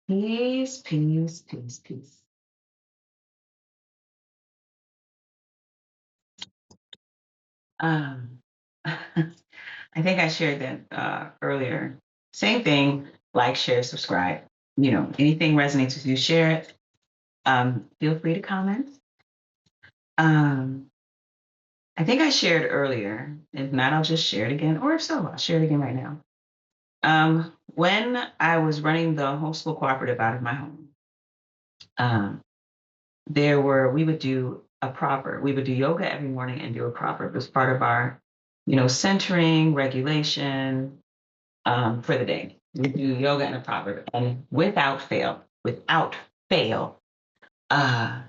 Peace, peace, peace, peace. Um, I think I shared that earlier. Same thing, like, share, subscribe. Anything resonates with you, share it. Feel free to comment. Um, I think I shared earlier. If not, I'll just share it again. Or if so, I'll share it again right now. When I was running the homeschool cooperative out of my home, um, we would do yoga every morning and do a proverb as part of our, centering, regulation, for the day. We do yoga and a proverb. And without fail, uh,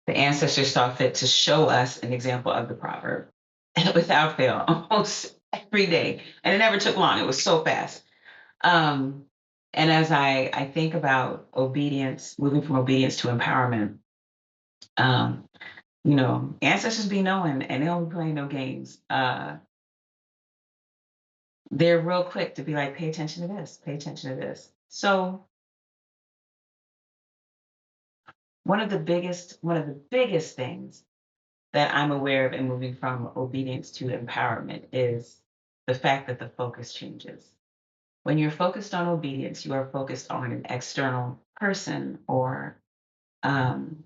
the ancestors saw fit to show us an example of the proverb. And without fail, almost every day. And it never took long. It was so fast. Um, and as I think about obedience, moving from obedience to empowerment, um, ancestors be knowing and they don't be playing no games. They're real quick to be like, pay attention to this, pay attention to this. So one of the biggest things that I'm aware of in moving from obedience to empowerment is the fact that the focus changes. When you're focused on obedience, you are focused on an external person or um,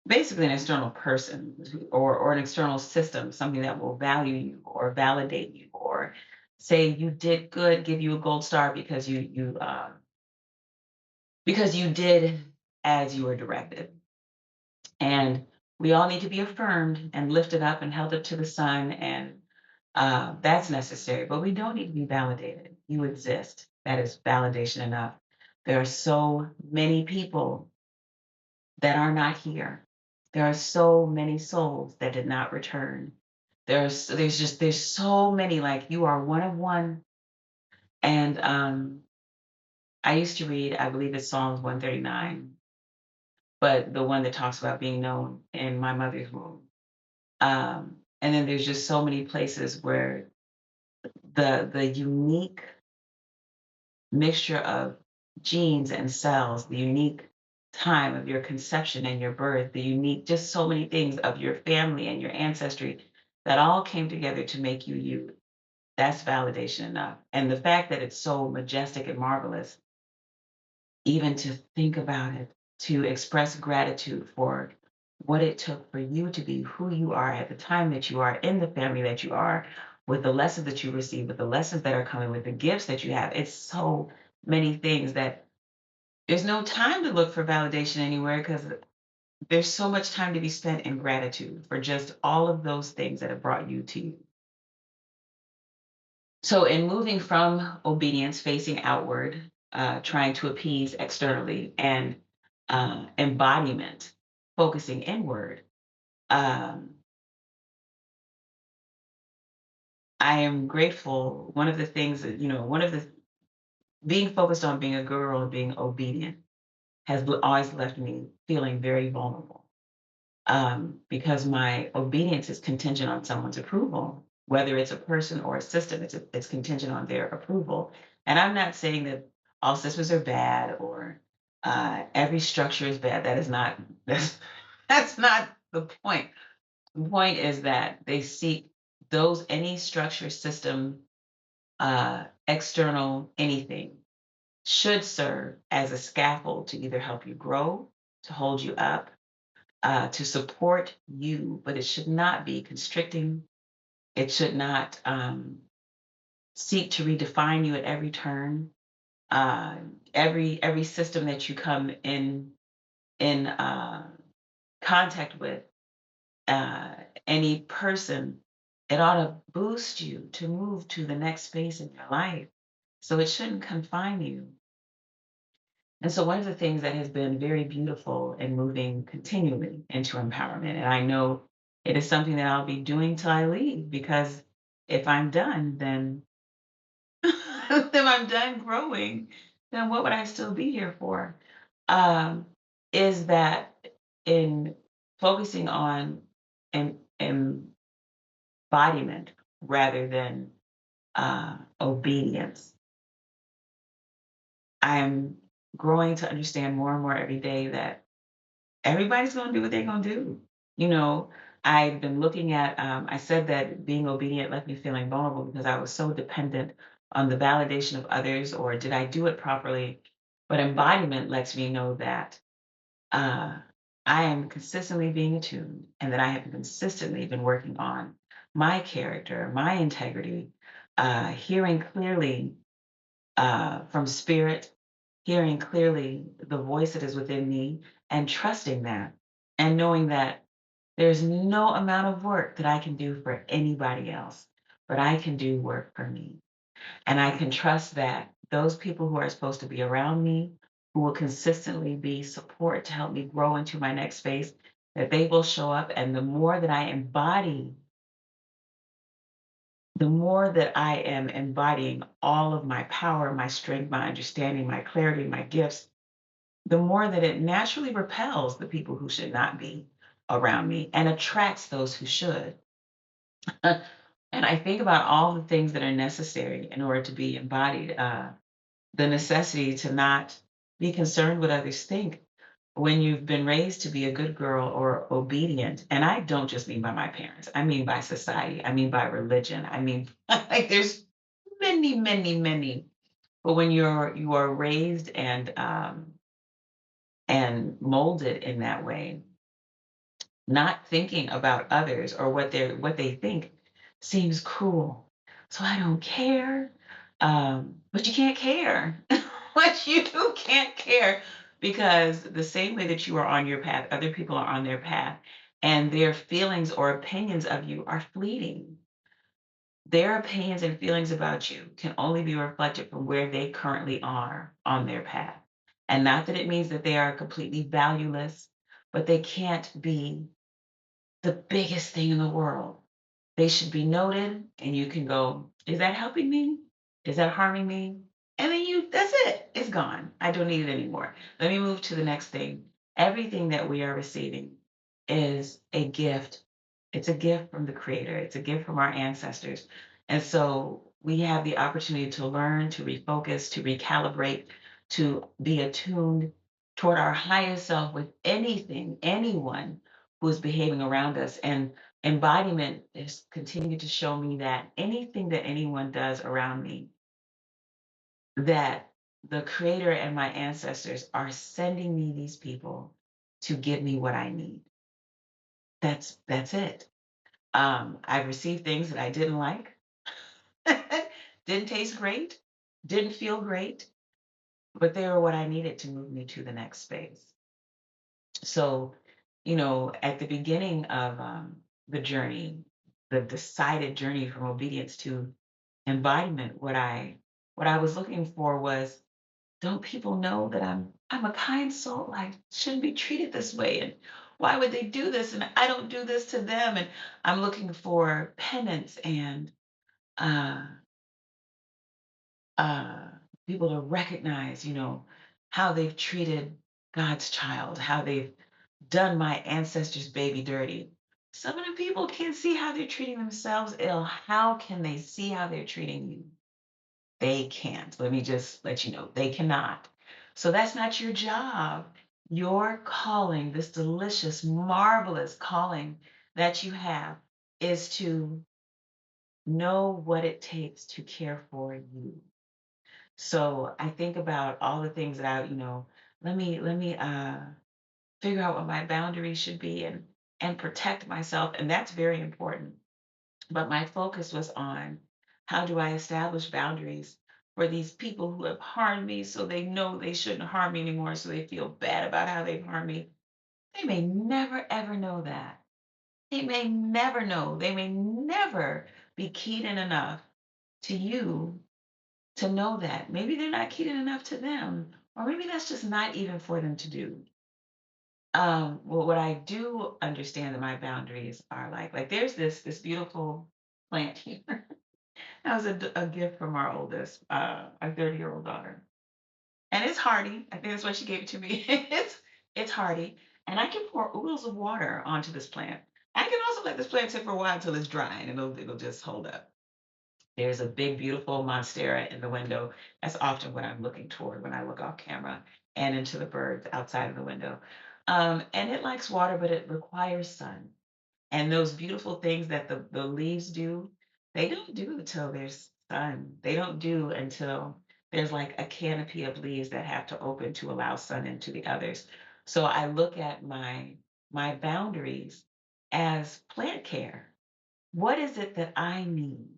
basically an external person or an external system, something that will value you or validate you or say you did good, give you a gold star because you did as you were directed. And we all need to be affirmed and lifted up and held up to the sun, and that's necessary. But we don't need to be validated. You exist. That is validation enough. There are so many people that are not here. There are so many souls that did not return. There's so many, like, you are one of one. And I used to read, I believe it's Psalms 139, but the one that talks about being known in my mother's womb. And then there's just so many places where the unique mixture of genes and cells, the unique time of your conception and your birth, the unique, just so many things of your family and your ancestry that all came together to make you you. That's validation enough. And the fact that it's so majestic and marvelous, even to think about it, to express gratitude for what it took for you to be who you are at the time that you are, in the family that you are, with the lessons that you receive, with the lessons that are coming, with the gifts that you have. It's so many things that there's no time to look for validation anywhere because there's so much time to be spent in gratitude for just all of those things that have brought you to you. So, in moving from obedience, facing outward, trying to appease externally, and embodiment, focusing inward, um, I am grateful. One of the things that, one of the being focused on being a girl and being obedient has always left me feeling very vulnerable because my obedience is contingent on someone's approval, whether it's a person or a system. It's contingent on their approval. And I'm not saying that all systems are bad or every structure is bad. That is not that's not the point. The point is that they seek those any structure, system, external, anything should serve as a scaffold to either help you grow, to hold you up, to support you, but it should not be constricting. It should not seek to redefine you at every turn. Uh, every system that you come in contact with, uh, any person, it ought to boost you to move to the next phase in your life. So it shouldn't confine you. And so one of the things that has been very beautiful in moving continually into empowerment, and I know it is something that I'll be doing till I leave, because if I'm done, then if I'm done growing, then what would I still be here for? Um, is that in focusing on embodiment rather than obedience, I'm growing to understand more and more every day that everybody's going to do what they're going to do. You know, I've been looking at, I said that being obedient left me feeling vulnerable because I was so dependent on the validation of others, or did I do it properly? But embodiment lets me know that uh, I am consistently being attuned and that I have consistently been working on my character, my integrity, hearing clearly from spirit, hearing clearly the voice that is within me, and trusting that, and knowing that there's no amount of work that I can do for anybody else, but I can do work for me. And I can trust that those people who are supposed to be around me, who will consistently be support to help me grow into my next phase, that they will show up. And the more that I embody, the more that I am embodying all of my power, my strength, my understanding, my clarity, my gifts, the more that it naturally repels the people who should not be around me and attracts those who should. And I think about all the things that are necessary in order to be embodied. The necessity to not be concerned what others think when you've been raised to be a good girl or obedient. And I don't just mean by my parents, I mean by society, I mean by religion, I mean, like there's many, many, many. But when you are raised and molded in that way, not thinking about others or what they think seems cruel. So I don't care. But you can't care. But you can't care because the same way that you are on your path, other people are on their path, and their feelings or opinions of you are fleeting. Their opinions and feelings about you can only be reflected from where they currently are on their path. And not that it means that they are completely valueless, but they can't be the biggest thing in the world. They should be noted, and you can go, is that helping me? Is that harming me? And then that's it. It's gone. I don't need it anymore. Let me move to the next thing. Everything that we are receiving is a gift. It's a gift from the Creator, it's a gift from our ancestors. And so we have the opportunity to learn, to refocus, to recalibrate, to be attuned toward our highest self with anything, anyone who is behaving around us. And embodiment has continued to show me that anything that anyone does around me, that the creator and my ancestors are sending me these people to give me what I need. That's it. I've received things that I didn't like, didn't taste great, didn't feel great, but they were what I needed to move me to the next space. So, at the beginning of the journey, the decided journey from obedience to embodiment, what I was looking for was, don't people know that I'm a kind soul? I shouldn't be treated this way, and why would they do this? And I don't do this to them. And I'm looking for penance and uh, uh, people to recognize, how they've treated God's child, how they've done my ancestors' baby dirty. Some of the people can't see how they're treating themselves ill. How can they see how they're treating you? They can't. Let me just let you know, they cannot. So that's not your job. Your calling, this delicious, marvelous calling that you have, is to know what it takes to care for you. So I think about all the things that let me figure out what my boundaries should be and protect myself. And that's very important. But my focus was on, how do I establish boundaries for these people who have harmed me so they know they shouldn't harm me anymore, so they feel bad about how they've harmed me. They may never ever know that. They may never know. They may never be keyed in enough to you to know that. Maybe they're not keyed in enough to them, or maybe that's just not even for them to do. Well, what I do understand that my boundaries are like there's this beautiful plant here. That was a gift from our oldest, our 30-year-old daughter. And it's hardy. I think that's why she gave it to me. It's hardy. And I can pour oodles of water onto this plant. I can also let this plant sit for a while until it's dry and it'll just hold up. There's a big, beautiful monstera in the window. That's often what I'm looking toward when I look off camera and into the birds outside of the window. And it likes water, but it requires sun. And those beautiful things that the leaves do, they don't do until there's sun. They don't do until there's like a canopy of leaves that have to open to allow sun into the others. So I look at my boundaries as plant care. What is it that I need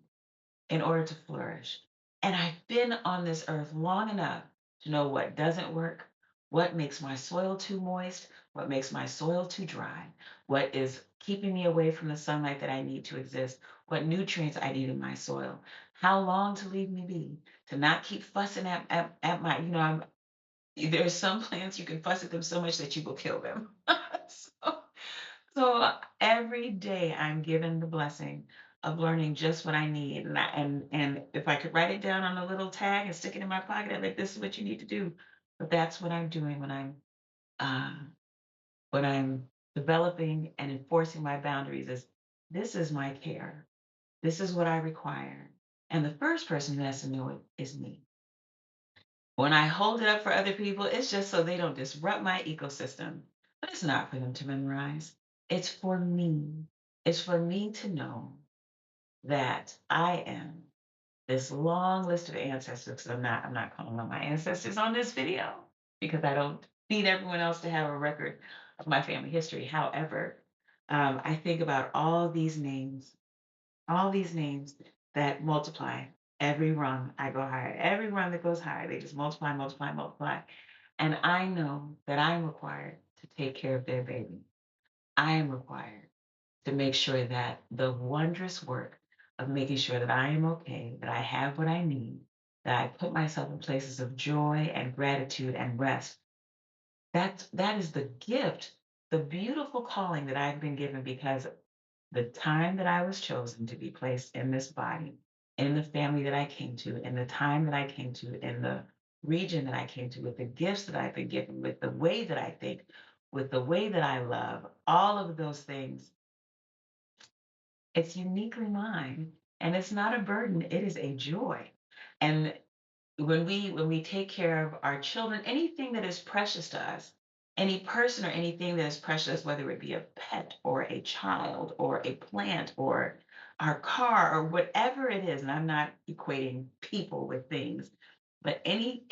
in order to flourish? And I've been on this earth long enough to know what doesn't work, what makes my soil too moist, what makes my soil too dry, what is keeping me away from the sunlight that I need to exist, what nutrients I need in my soil, how long to leave me be, to not keep fussing at my, there's some plants you can fuss at them so much that you will kill them. so, so every day I'm given the blessing of learning just what I need, and if I could write it down on a little tag and stick it in my pocket, I'd like, this is what you need to do. But that's what I'm doing uh, when I'm developing and enforcing my boundaries. Is this is my care. This is what I require, and the first person who has to know it is me. When I hold it up for other people, it's just so they don't disrupt my ecosystem. But it's not for them to memorize. It's for me. It's for me to know that I am this long list of ancestors. 'Cause I'm not calling on my ancestors on this video because I don't need everyone else to have a record of my family history. However, I think about all these names that multiply. Every rung I go higher. Every rung that goes higher, they just multiply, multiply, multiply. And I know that I'm required to take care of their baby. I am required to make sure that the wondrous work of making sure that I am okay, that I have what I need, that I put myself in places of joy and gratitude and rest. That is the gift, the beautiful calling that I've been given because the time that I was chosen to be placed in this body, in the family that I came to, in the time that I came to, in the region that I came to, with the gifts that I've been given, with the way that I think, with the way that I love, all of those things, it's uniquely mine. And it's not a burden, it is a joy. And when we take care of our children, anything that is precious to us, any person or anything that is precious, whether it be a pet or a child or a plant or our car or whatever it is, and I'm not equating people with things, but any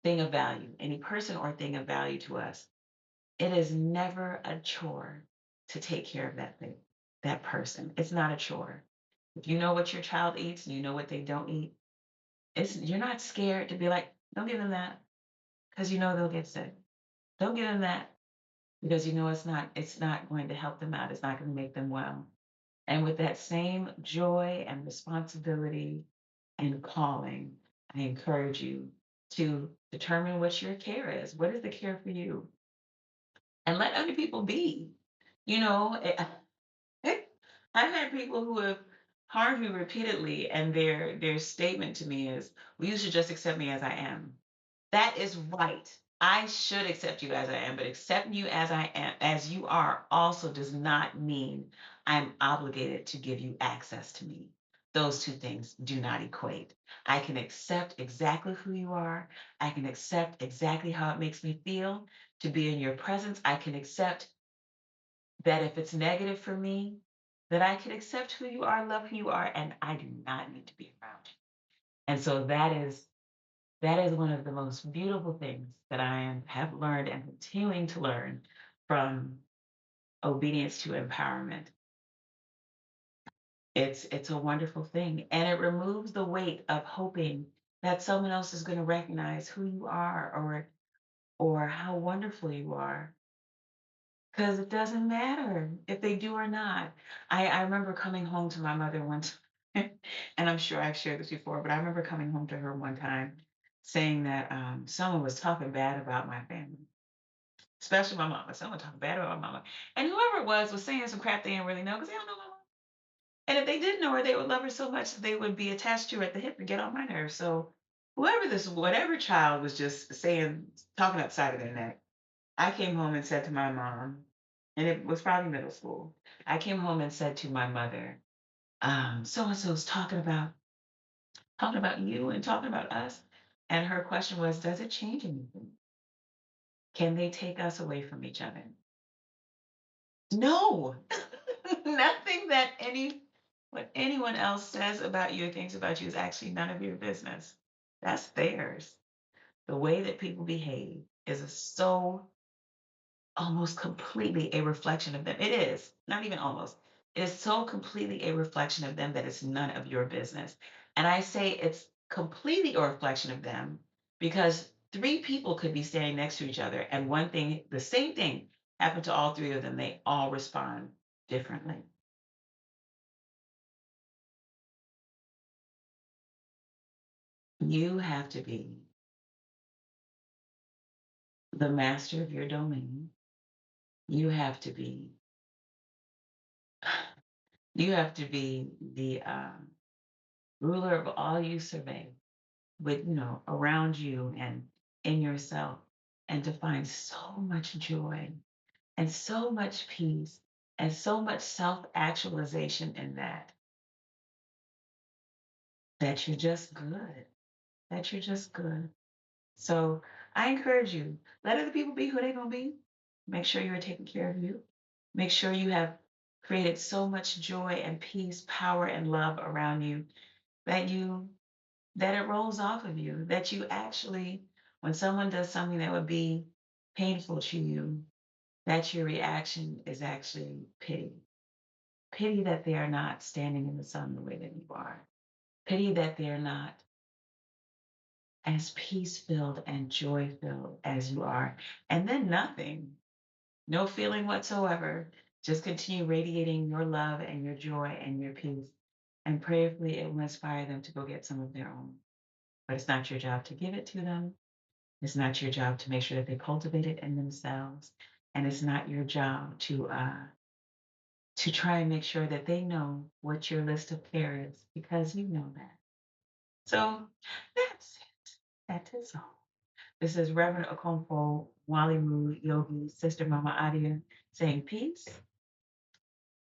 thing of value, any person or thing of value to us, it is never a chore to take care of that thing, that person. It's not a chore. If you know what your child eats and you know what they don't eat, you're not scared to be like, don't give them that because you know they'll get sick. Don't give them that because you know it's not going to help them out. It's not going to make them well. And with that same joy and responsibility and calling, I encourage you to determine what your care is. What is the care for you? And let other people be. You know, I've had people who have harmed me repeatedly, and their statement to me is, "Well, you should just accept me as I am." That is right. I should accept you as I am, but accepting you as I am, as you are, also does not mean I'm obligated to give you access to me. Those two things do not equate. I can accept exactly who you are. I can accept exactly how it makes me feel to be in your presence. I can accept that if it's negative for me, that I can accept who you are, love who you are, and I do not need to be around you. And so that is one of the most beautiful things that have learned and continuing to learn from obedience to empowerment. It's a wonderful thing, and it removes the weight of hoping that someone else is going to recognize who you are or how wonderful you are. Because it doesn't matter if they do or not. I remember coming home to my mother one time, and I'm sure I've shared this before, but I remember coming home to her one time saying that someone was talking bad about my family, especially my mama. Someone talking bad about my mama. And whoever it was saying some crap they didn't really know because they don't know my mama. And if they did know her, they would love her so much that they would be attached to her at the hip and get on my nerves. So whatever child was just saying, talking upside of their neck, I came home and said to my mom, and it was probably middle school. I came home and said to my mother, so and so's talking about you and talking about us. And her question was, does it change anything? Can they take us away from each other? No, nothing that what anyone else says about you or thinks about you is actually none of your business. That's theirs. The way that people behave is so almost completely a reflection of them. It is, not even almost. It is so completely a reflection of them that it's none of your business. And I say it's completely a reflection of them because three people could be standing next to each other and one thing, the same thing, happened to all three of them. They all respond differently. You have to be the master of your domain. You have to be, you have to be the ruler of all you survey with around you and in yourself, and to find so much joy and so much peace and so much self-actualization in that you're just good, that you're just good. So I encourage you, let other people be who they're going to be. Make sure you're taking care of you. Make sure you have created so much joy and peace, power and love around you that you that it rolls off of you, that you actually, when someone does something that would be painful to you, that your reaction is actually pity. Pity that they are not standing in the sun the way that you are. Pity that they're not as peace filled and joy filled as you are. And then nothing, no feeling whatsoever. Just continue radiating your love and your joy and your peace. And prayerfully, it will inspire them to go get some of their own. But it's not your job to give it to them. It's not your job to make sure that they cultivate it in themselves, and it's not your job to try and make sure that they know what your list of care is because you know that. So that's it. That is all. This is Reverend Okonkwo Walimu Yogi, Sister Mama Adia, saying peace,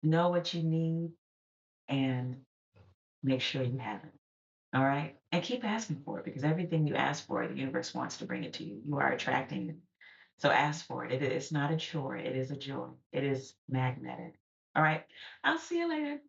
know what you need, and make sure you have it. All right. And keep asking for it because everything you ask for, the universe wants to bring it to you. You are attracting it. So ask for it. It's not a chore. It is a joy. It is magnetic. All right. I'll see you later.